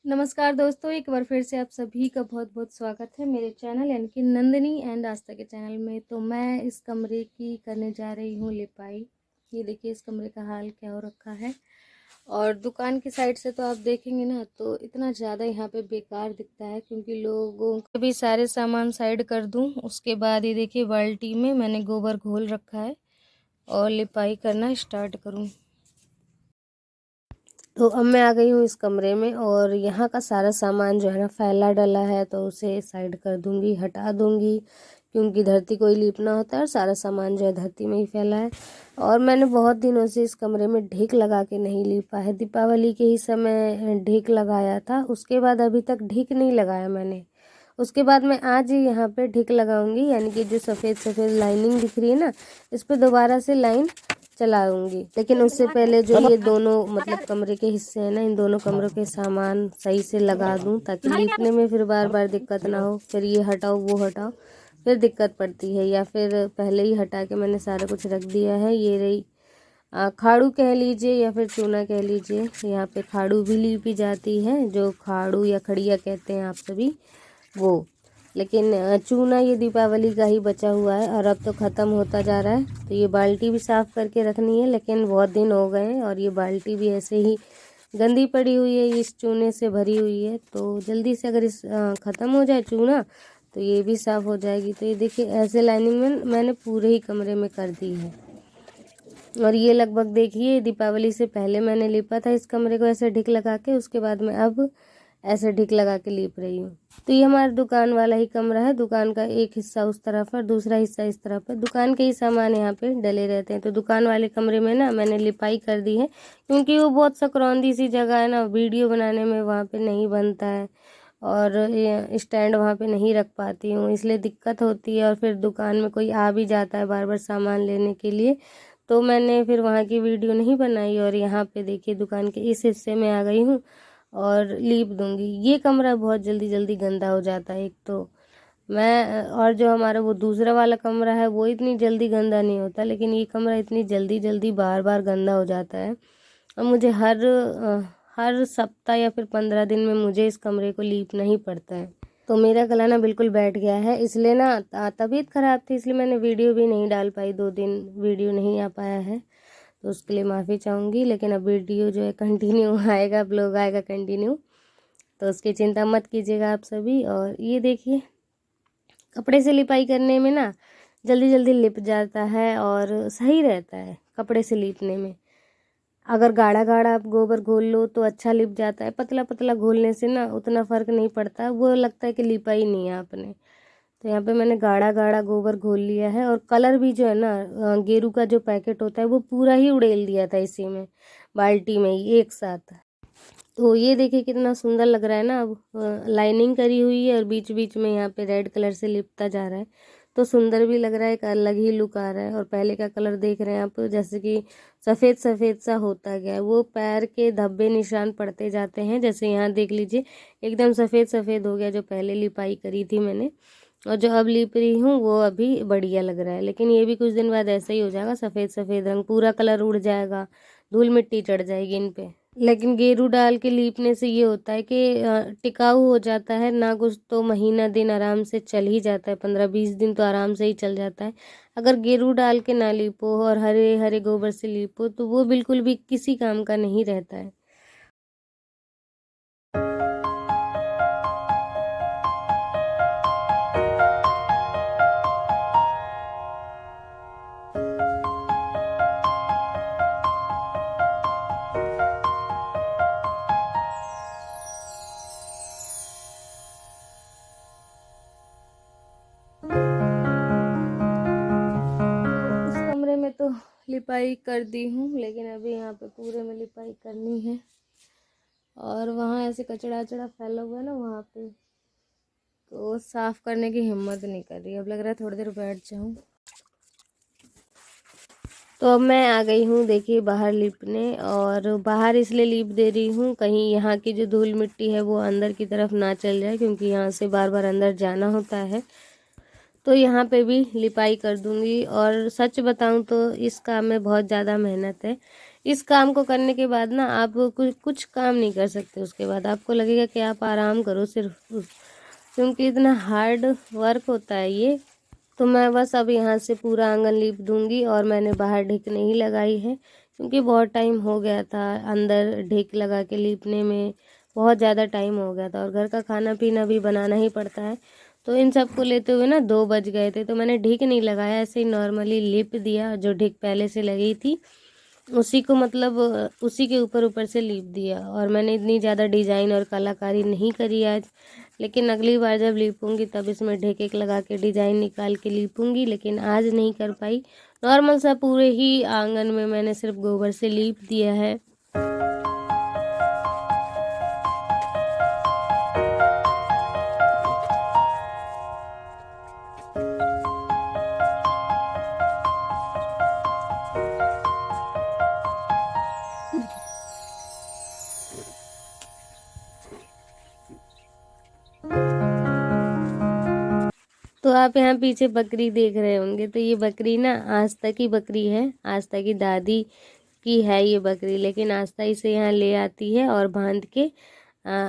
नमस्कार दोस्तों, एक बार फिर से आप सभी का बहुत-बहुत स्वागत है मेरे चैनल यानी कि नंदिनी एंड आस्था के चैनल में। तो मैं इस कमरे की करने जा रही हूँ लिपाई। ये देखिए इस कमरे का हाल क्या हो रखा है। और दुकान की साइड से तो आप देखेंगे ना तो इतना ज़्यादा यहाँ पे बेकार दिखता है, क्योंकि लोगों के भी सारे सामान साइड कर दूँ उसके बाद ये देखिए बाल्टी में मैंने गोबर घोल रखा है और लिपाई करना स्टार्ट करूँ। तो अब मैं आ गई हूँ इस कमरे में और यहाँ का सारा सामान जो है ना फैला डला है, तो उसे साइड कर दूंगी, हटा दूंगी, क्योंकि धरती को ही लीपना होता है और सारा सामान जो है धरती में ही फैला है। और मैंने बहुत दिनों से इस कमरे में ढेक लगा के नहीं लीपा है। दीपावली के ही समय ढेक लगाया था, उसके बाद अभी तक ढेक नहीं लगाया मैंने। उसके बाद मैं आज ही यहाँ पे ढेक लगाऊंगी, यानी कि जो सफ़ेद सफ़ेद लाइनिंग दिख रही है ना, इस पर दोबारा से लाइन चलाऊंगी। लेकिन उससे पहले जो ये दोनों मतलब कमरे के हिस्से हैं ना, इन दोनों कमरों के सामान सही से लगा दूं, ताकि लीपने में फिर बार बार दिक्कत ना हो। फिर ये हटाओ वो हटाओ, फिर दिक्कत पड़ती है। या फिर पहले ही हटा के मैंने सारा कुछ रख दिया है। ये रही खाड़ू कह लीजिए या फिर चूना कह लीजिए। यहाँ पे खाड़ू भी लीपी जाती है, जो खाड़ू या खड़िया कहते हैं आप सभी, वो। लेकिन चूना ये दीपावली का ही बचा हुआ है और अब तो ख़त्म होता जा रहा है। तो ये बाल्टी भी साफ़ करके रखनी है, लेकिन बहुत दिन हो गए हैं और ये बाल्टी भी ऐसे ही गंदी पड़ी हुई है, इस चूने से भरी हुई है। तो जल्दी से अगर इस ख़त्म हो जाए चूना तो ये भी साफ़ हो जाएगी। तो ये देखिए ऐसे लाइनिंग में मैंने पूरे ही कमरे में कर दी है। और ये लगभग देखिए दीपावली से पहले मैंने लिपा था इस कमरे को ऐसे ढिक लगा के, उसके बाद में अब ऐसे ढिक लगा के लीप रही हूँ। तो ये हमारा दुकान वाला ही कमरा है। दुकान का एक हिस्सा उस तरफ है, दूसरा हिस्सा इस तरफ है। दुकान के ही सामान यहाँ पे डले रहते हैं। तो दुकान वाले कमरे में ना मैंने लिपाई कर दी है, क्योंकि वो बहुत सकरौंदी सी जगह है ना, वीडियो बनाने में वहाँ पे नहीं बनता है और ये स्टैंड वहाँ पे नहीं रख पाती हूँ, इसलिए दिक्कत होती है। और फिर दुकान में कोई आ भी जाता है बार बार सामान लेने के लिए, तो मैंने फिर वहाँ की वीडियो नहीं बनाई। और यहाँ पे देखिए दुकान के इस हिस्से में आ गई हूँ और लीप दूंगी। ये कमरा बहुत जल्दी जल्दी गंदा हो जाता है एक तो। मैं और जो हमारा वो दूसरा वाला कमरा है वो इतनी जल्दी गंदा नहीं होता, लेकिन ये कमरा इतनी जल्दी जल्दी बार बार गंदा हो जाता है। और मुझे हर सप्ताह या फिर 15 दिन में मुझे इस कमरे को लीपना ही पड़ता है। तो मेरा गला ना बिल्कुल बैठ गया है, इसलिए ना तबीयत ख़राब थी, इसलिए मैंने वीडियो भी नहीं डाल पाई। 2 दिन वीडियो नहीं आ पाया है, तो उसके लिए माफ़ी चाहूँगी। लेकिन अब वीडियो जो है कंटिन्यू आएगा, ब्लॉग आएगा कंटिन्यू, तो उसकी चिंता मत कीजिएगा आप सभी। और ये देखिए कपड़े से लिपाई करने में ना जल्दी जल्दी लिप जाता है और सही रहता है कपड़े से लीपने में। अगर गाढ़ा गाढ़ा आप गोबर घोल लो तो अच्छा लिप जाता है, पतला पतला घोलने से ना उतना फ़र्क नहीं पड़ता, वो लगता है कि लिपा ही नहीं है आपने। तो यहाँ पे मैंने गाढ़ा गाढ़ा गोबर घोल लिया है। और कलर भी जो है ना गेरू का जो पैकेट होता है वो पूरा ही उड़ेल दिया था इसी में, बाल्टी में ही एक साथ। तो ये देखिए कितना सुंदर लग रहा है ना। अब लाइनिंग करी हुई है और बीच बीच में यहाँ पे रेड कलर से लिपता जा रहा है, तो सुंदर भी लग रहा है, एक अलग ही लुक आ रहा है। और पहले का कलर देख रहे हैं आप, जैसे कि सफ़ेद सफ़ेद सा होता गया है, वो पैर के धब्बे निशान पड़ते जाते हैं। जैसे यहाँ देख लीजिए एकदम सफ़ेद सफ़ेद हो गया जो पहले लिपाई करी थी मैंने, और जो अब लिप रही हूँ वो अभी बढ़िया लग रहा है। लेकिन ये भी कुछ दिन बाद ऐसा ही हो जाएगा, सफ़ेद सफ़ेद रंग, पूरा कलर उड़ जाएगा, धूल मिट्टी चढ़ जाएगी इन पे। लेकिन गेरू डाल के लीपने से ये होता है कि टिकाऊ हो जाता है ना, कुछ तो महीना दिन आराम से चल ही जाता है, 15-20 दिन तो आराम से ही चल जाता है। अगर गेरू डाल के ना लीपो और हरे हरे गोबर से लीपो तो वो बिल्कुल भी किसी काम का नहीं रहता है। इस कमरे में तो लिपाई कर दी हूँ, लेकिन अभी यहाँ पे पूरे में लिपाई करनी है। और वहाँ ऐसे कचड़ा अचड़ा फैला हुआ है ना वहाँ पे, तो साफ करने की हिम्मत नहीं कर रही। अब लग रहा है थोड़ी देर बैठ जाऊँ। तो अब मैं आ गई हूँ देखिए बाहर लिपने, और बाहर इसलिए लिप दे रही हूँ कहीं यहाँ की जो धूल मिट्टी है वो अंदर की तरफ ना चल जाए, क्योंकि यहाँ से बार बार अंदर जाना होता है। तो यहाँ पे भी लिपाई कर दूंगी। और सच बताऊँ तो इस काम में बहुत ज़्यादा मेहनत है। इस काम को करने के बाद ना आप कुछ काम नहीं कर सकते। उसके बाद आपको लगेगा कि आप आराम करो सिर्फ, क्योंकि इतना हार्ड वर्क होता है ये। तो मैं बस अब यहाँ से पूरा आंगन लीप दूंगी, और मैंने बाहर ढिक नहीं लगाई है क्योंकि बहुत टाइम हो गया था अंदर ढिक लगा के लीपने में, बहुत ज़्यादा टाइम हो गया था, और घर का खाना पीना भी बनाना ही पड़ता है। तो इन सब को लेते हुए ना 2 बज गए थे, तो मैंने ढिक नहीं लगाया, ऐसे ही नॉर्मली लिप दिया। जो ढिक पहले से लगी थी उसी को, मतलब उसी के ऊपर ऊपर से लीप दिया। और मैंने इतनी ज़्यादा डिज़ाइन और कलाकारी नहीं करी आज, लेकिन अगली बार जब लीपूंगी तब इसमें ढेक एक लगा के डिज़ाइन निकाल के लीपूंगी, लेकिन आज नहीं कर पाई। नॉर्मल सा पूरे ही आंगन में मैंने सिर्फ गोबर से लीप दिया है। तो आप यहाँ पीछे बकरी देख रहे होंगे, तो ये बकरी ना आस्था की बकरी है, आस्था की दादी की है ये बकरी। लेकिन आस्था इसे यहाँ ले आती है और बांध के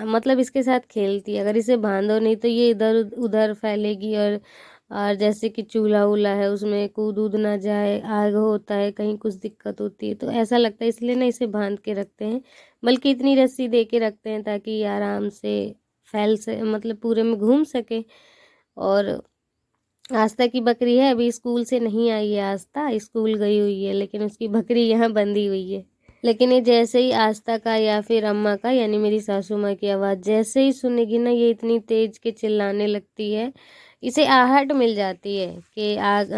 मतलब इसके साथ खेलती है। अगर इसे बांधो नहीं तो ये इधर उधर फैलेगी, और जैसे कि चूल्हा वूल्हा है उसमें कूद उद ना जाए, आग होता है कहीं कुछ दिक्कत होती है, तो ऐसा लगता है, इसलिए ना इसे बांध के रखते हैं। बल्कि इतनी रस्सी दे के रखते हैं ताकि ये आराम से फैल से, मतलब पूरे में घूम सके। और आस्था की बकरी है, अभी स्कूल से नहीं आई है, आस्था स्कूल गई हुई है, लेकिन उसकी बकरी यहाँ बंधी हुई है। लेकिन ये जैसे ही आस्था का या फिर अम्मा का यानी मेरी सासू माँ की आवाज़ जैसे ही सुनेगी ना, ये इतनी तेज के चिल्लाने लगती है। इसे आहट मिल जाती है कि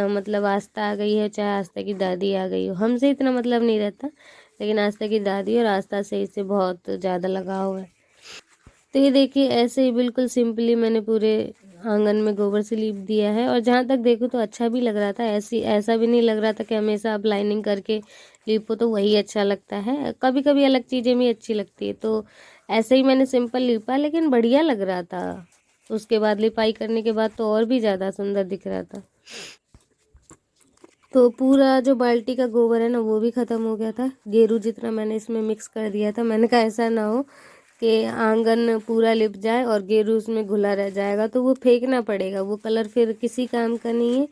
मतलब आस्था आ गई है, चाहे आस्था की दादी आ गई हो। हमसे इतना मतलब नहीं रहता, लेकिन आस्था की दादी और आस्था से इसे बहुत ज़्यादा लगाव है। तो ये देखिए ऐसे ही बिल्कुल सिंपली मैंने पूरे आंगन में गोबर से लीप दिया है, और जहाँ तक देखो तो अच्छा भी लग रहा था। ऐसा भी नहीं लग रहा था कि हमेशा आप लाइनिंग करके लीपो तो वही अच्छा लगता है, कभी कभी अलग चीज़ें भी अच्छी लगती है। तो ऐसे ही मैंने सिंपल लीपा, लेकिन बढ़िया लग रहा था। उसके बाद लिपाई करने के बाद तो और भी ज़्यादा सुंदर दिख रहा था। तो पूरा जो बाल्टी का गोबर है ना वो भी ख़त्म हो गया था। गेरू जितना मैंने इसमें मिक्स कर दिया था। मैंने कहा ऐसा ना हो कि आंगन पूरा लिप जाए और गेरू उसमें घुला रह जाएगा, तो वो फेंकना पड़ेगा, वो कलर फिर किसी काम का नहीं है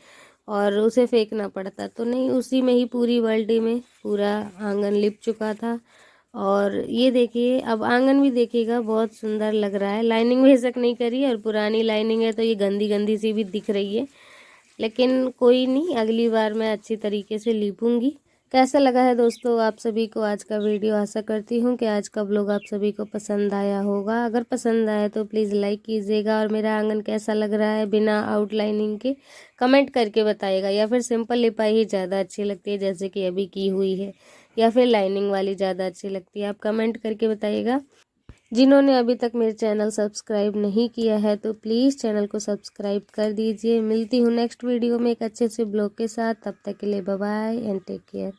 और उसे फेंकना पड़ता। तो नहीं, उसी में ही पूरी बाल्टी में पूरा आंगन लिप चुका था। और ये देखिए अब आंगन भी देखिएगा बहुत सुंदर लग रहा है। लाइनिंग बेशक नहीं करी है, और पुरानी लाइनिंग है तो ये गंदी गंदी सी भी दिख रही है, लेकिन कोई नहीं, अगली बार मैं अच्छी तरीके से लीपूंगी। कैसा लगा है दोस्तों आप सभी को आज का वीडियो? आशा करती हूँ कि आज का व्लॉग आप सभी को पसंद आया होगा। अगर पसंद आया तो प्लीज़ लाइक कीजिएगा, और मेरा आंगन कैसा लग रहा है बिना आउटलाइनिंग के कमेंट करके बताइएगा। या फिर सिंपल लिपाई ही ज़्यादा अच्छी लगती है जैसे कि अभी की हुई है, या फिर लाइनिंग वाली ज़्यादा अच्छी लगती है, आप कमेंट करके बताइएगा। जिन्होंने अभी तक मेरे चैनल सब्सक्राइब नहीं किया है तो प्लीज़ चैनल को सब्सक्राइब कर दीजिए। मिलती हूँ नेक्स्ट वीडियो में एक अच्छे से ब्लॉग के साथ। तब तक के लिए bye bye and take care.